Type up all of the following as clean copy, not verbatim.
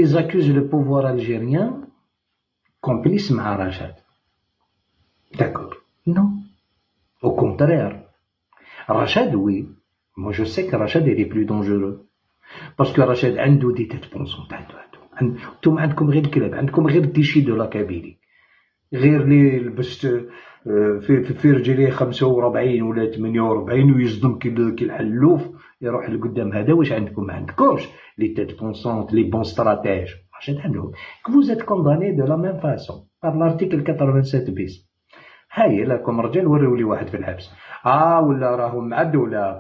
ils accusent le pouvoir algérien complice مع رشاد. D'accord. Non. Au contraire. Rachad, oui. Moi, je sais que Rachad, il est plus dangereux. Parce que Rachad عنده دي تيت بونسونت انتم عندكم غير الكلاب، عندكم غير الديشي دو لاكابيلي، غير لي لبست في رجليه 45 ولا 48 ويصدم كي الحلوف يروح لقدام. هذا واش عندكم؟ ما عندكمش لي تيت بونسونت لي بون ستراتيج. رشاد عندهم. vous êtes condamné de la même façon par l'article 87 bis. هاي لكم رجال وريو لي واحد في الحبس ولا راهم مع الدولة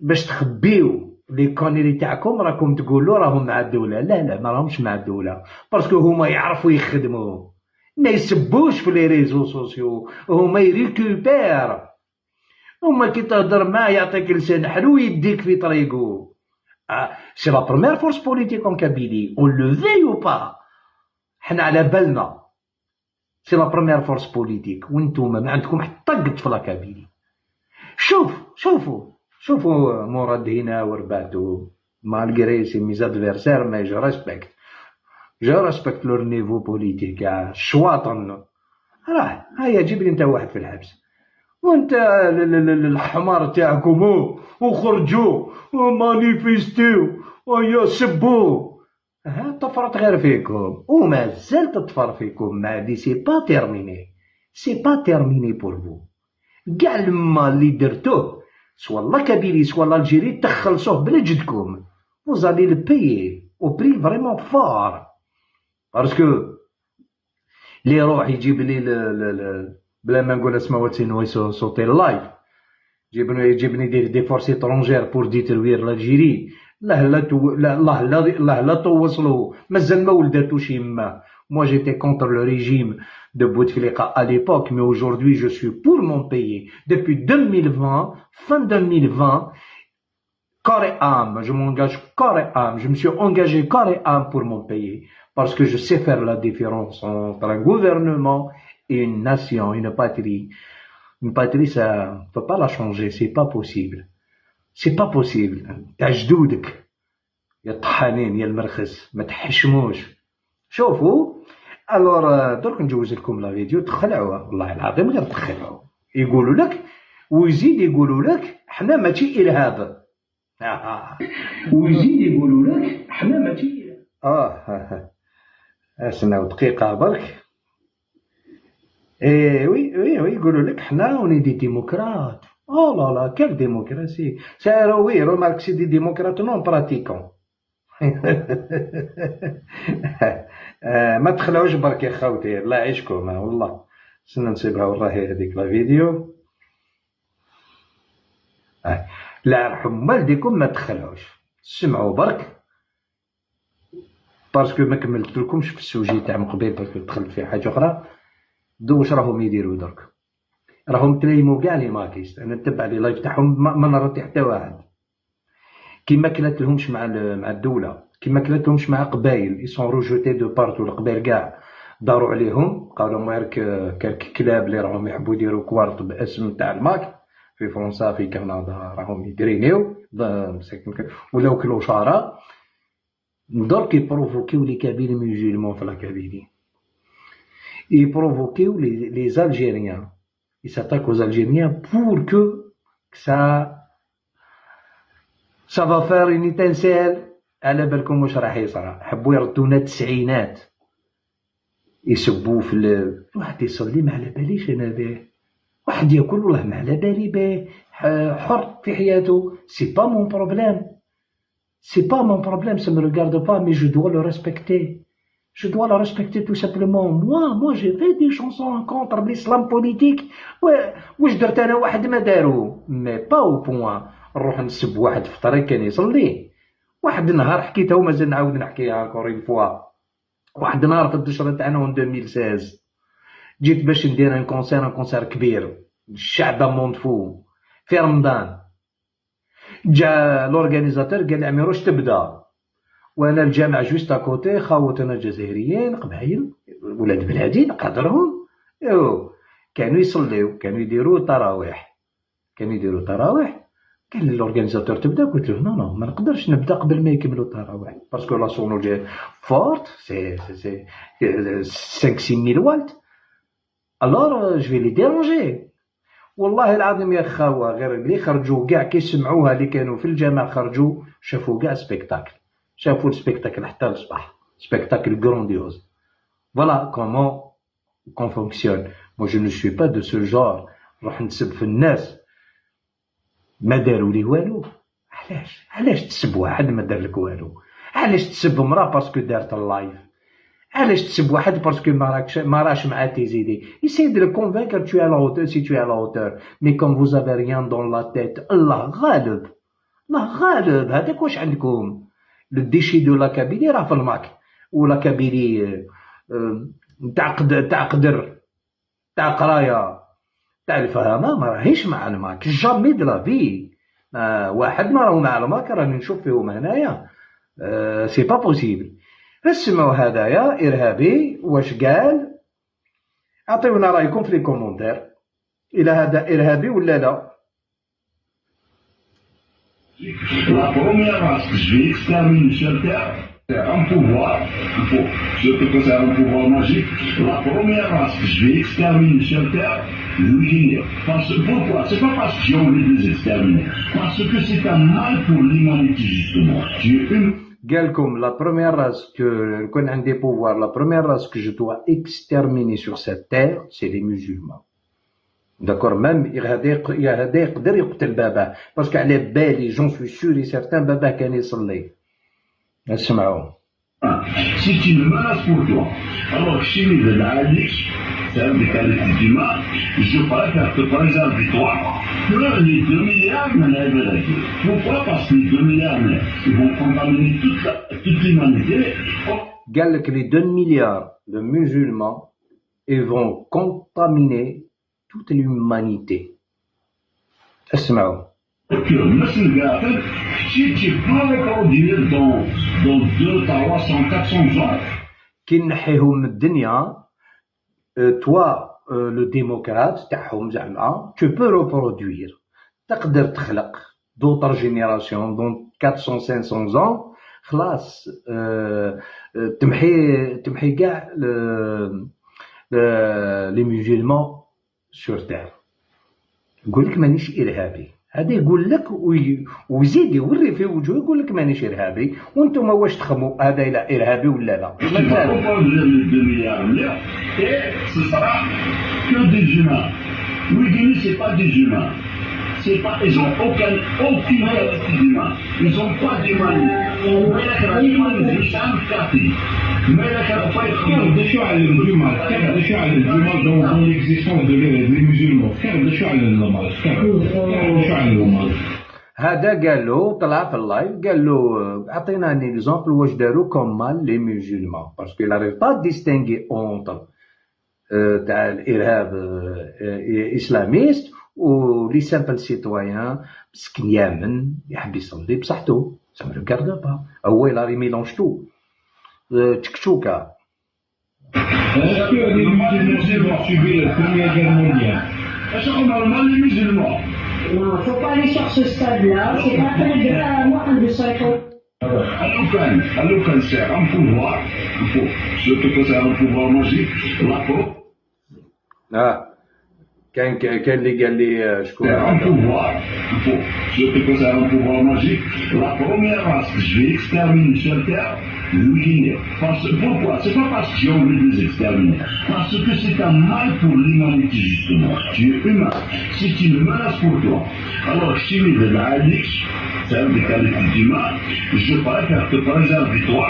باش تخبيو لي كونيري تاعكم، راكم تقولوا راهم مع الدولة. لا ما راهمش مع الدولة، باسكو هما يعرفوا يخدموا، ما يسبوش في لي ريزو سوسيو، هما يريكوبير. هما كي تهضر معاه يعطيك لسان حلو يديك في طريقو. سي لا بروميير فورس بوليتيك اون كابيلي، اون لو في او با، حنا على بالنا سي لا بروميير فورس بوليتيك، وانتوما ما عندكم حتى قد في لاكابيلي. شوفوا مراد هنا ورباتو مالغري سي ميز ادفيرسير، مي جو ريسبكت لور نيفو بوليتيك. شواطن راه هيا جيب لي انت واحد في الحبس، وانت الحمار تاعكم وخرجوا ومانيفيستيو ويا سبوا. طفرت غير فيكم وما زالت تطفر فيكم. ما دي سي با تيرميني بور فو. كاع لما اللي درتوه سوا لا كابيلي سوا الجيري تخلصوه بلا جدكم. vous allez le payer au prix vraiment fort. باسكو اللي يروح يجيب لي بلا ما نقول اسمه واتسينو صوتي اللايف، يجيبني دي فورس étrangères pour détruire l'Algérie. لا توصلوا مازال ما ولداتوش يما. Moi j'étais contre le régime de Bouteflika à l'époque, mais aujourd'hui je suis pour mon pays. Depuis 2020, fin 2020, corps et âme, je m'engage corps et âme, je me suis engagé corps et âme pour mon pays, parce que je sais faire la différence entre un gouvernement et une nation, une patrie. Une patrie, ça ne peut pas la changer, c'est pas possible. C'est pas possible. تاع جدودك يا الطحانين يا المرخس ما تحشموش. شوفوا الور درك نجوز لكم لا فيديو تخلعوا والله العظيم غير تخلعوا. يقولوا لك ويزيد يقولوا لك حنا ماشي ارهاب. ويزيد يقولوا لك حنا ماشي اسناو دقيقه برك. وي يقولوا لك حنا اوني دي ديمقراط. لا quelle démocratie. Oui, remarque, c'est des démocrates non pratiquants. ما تخلعوش برك يا خوتي، الله يعيشكم. والله سنة نسيبها وراهي هذيك لا فيديو. لا رحم والديكم ما تخلعوش، سمعوا برك باسكو ما كملت لكمش في السوجي تاع من قبيل، باسكو دخلت في حاجة أخرى. واش راهم يديروا درك؟ راهم تلايمو كاع لي ماكيست. انا نتبع لي لايف تاعهم ما نرد حتى واحد. كيما كلاتلهمش مع الدوله، كيما كلاتلهمش مع قبايل. يسون روجوتي دو بارتو. القبايل كاع داروا عليهم، قالوا غيرك كلاب اللي راهم يحبوا يديروا كوارت باسم تاع الماك في فرنسا في كندا راهم يدرينيو ولاو كلوشارا. درك يبروفوكيو لي كابيل ميوزيلمون في لا كابيلي، يبروفوكيو لي زالجيريان. Ils s'attaquent aux Algériens pour que ça va faire une étincelle. على بالكم واش راح يصرى. حبوا يردونا التسعينات، يسبوا في واحد يصلي ما على باليش انا به، واحد ياكل والله ما على بالي به، حر في حياته. سي با مون بروبليم، سي با مون بروبليم، ça me regarde pas, mais je dois le respecter. Je dois le respecter tout simplement. Moi j'ai fait des chansons contre l'islam politique. واش درت انا واحد ما دارو، مي با او بوان نروح نسب واحد في الطريق كان يصلي. واحد النهار حكيتها ومازال نعاود نحكيها انكور اون فوا. واحد النهار في الدشره تاعنا 2016 جيت باش ندير ان كونسير كبير الشعب موند فو في رمضان. جا لورغانيزاتور قال لي عمير واش تبدا، وانا الجامع جوست اكوتي خاوتنا جزائريين قبايل ولاد بلادي نقدرهم. كانوا يصليو، كانوا يديروا تراويح، قال لي لورغانيزاتور تبدا؟ قلت له نو ما نقدرش نبدا قبل ما يكملوا التراويح باسكو لا سونولوجي فورت سي 5 6000 والت الور جو في لي ديرونجي. والله العظيم يا خاوه غير اللي خرجوا كاع كيسمعوها اللي كانوا في الجامع خرجوا شافوا كاع سبيكتاكل، شافوا السبيكتاكل حتى الصباح، سبيكتاكل غرونديوز. فوالا كومون كون فونكسيون. مو جو نو سوي با دو سو جور نروح نتسب في الناس ما داروا لي والو. علاش تسب واحد ما دار لك والو؟ علاش تسب امراه باسكو دارت اللايف؟ علاش تسب واحد باسكو ما راش مع تيزيدي؟ Essayez de le convaincre tu es à la hauteur si tu es à la hauteur. Mais comme vous avez rien dans la tête, الله غالب، الله غالب. هذاك واش عندكم؟ لو ديشي دو لا كابيلي راه في الماك، ولا كابيلي تاع قدر تاع قرايه تاع الفهامه ما راهيش مع الماك جامي دو لا في. واحد ما راهو مع الماك راني نشوف فيهم هنايا سي با بوسيبل. اسمعوا هدايا إرهابي واش قال، عطيونا رايكم في لي كومونتير إلى هذا إرهابي ولا لا. La première race que je vais exterminer sur Terre, c'est un pouvoir, ce que c'est un pouvoir magique. La première race que je vais exterminer sur Terre, l'Uguinea. Pourquoi? C'est pas parce que j'ai envie de les exterminer, parce que c'est un mal pour l'humanité justement. J'ai une قال لكم لا بروميير راس كو كون عندي بوفوار، لا بروميير راس كو جو دوا اكستيرميني سور سيت تير سي لي مسلمان. داكور ميم هذا يقدر يقتل باباه باسكو على بالي جون سوي سوري سيرتان باباه كان يصلي. اسمعوا c'est une menace pour toi. Alors chez les Alliés, c'est un décalage d'humain. Je préfère te préserver toi que les 2 milliards de l'Amérique. Pourquoi? Parce que les 2 milliards ils vont contaminer toute l'humanité. قال لك les 2 milliards de musulmans ils vont contaminer toute l'humanité. اسمعوا Que Monsieur Gaffel, si tu peux reproduire dans 200, 300, 400 ans. كي نحيهم من الدنيا توا لو ديموكرات تاعهم زعما tu peux reproduire، تقدر تخلق دوطر جينيراسيون دون 400 500 ans خلاص. تمحي كاع لي مسلمان سور تير. يقول لك مانيش ارهابي، هذا يقول لك ويزيد يوري في وجهه يقول لك مانيش ارهابي، وانتم واش تخموا هذا الى ارهابي ولا لا؟ C'est pas, ils n'ont aucune capacité d'humain. Ils n'ont pas d'humain. dans l'existence des musulmans. هذا قال له طلع في اللايف قال له اعطينا ان اكزومبل واش داروا كومال لي مسلمان باسكو لا ريف با ديستينغي اونتر تاع الارهاب اسلاميست و لي سامبل سيتويان مسكين يامن يحب يصلي بصحته سا مو ريغارد با هو لا ري ميلونج تو تشكشوكا. Est-ce que les musulmans ont subi la Première Guerre mondiale? Est-ce qu'on a le mal les musulmans? Non, il ne faut pas aller sur ce stade-là. C'est pas très grave. Moi, un de 50. Alokan, c'est un pouvoir. Surtout que c'est un pouvoir magique. La peau. كان اللي قال لي شكون un pouvoir. Surtout que c'est un pouvoir magique. La première race que je vais exterminer sur Terre, l'Uguinea. Pourquoi? C'est pas parce que j'ai envie de les exterminer. Parce que c'est un mal pour l'humanité justement. Tu es humain. C'est une menace pour toi. Alors, chez les Alliés, c'est un décalage d'humain. Je préfère te préserver toi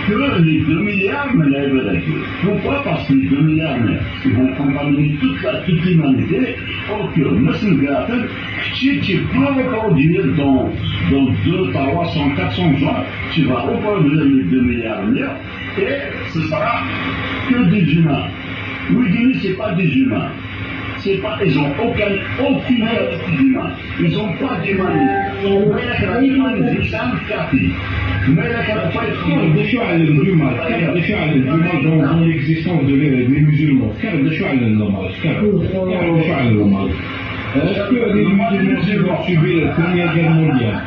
que les 2 milliards de l'Amérique. Pourquoi? Parce que les 2 milliards ils vont contaminer toute l'humanité. Ok, Monsieur Gaffel, si tu peux reproduire dans 200, 300, 400 ans, tu vas reproduire les 2 milliards et ce sera que des humains. Oui, c'est pas des humains. C'est pas, ils n'ont aucune capacité d'humain. Ils n'ont pas d'humanité. dans l'existence des musulmans. Est-ce que les musulmans vont subir la Première Guerre mondiale?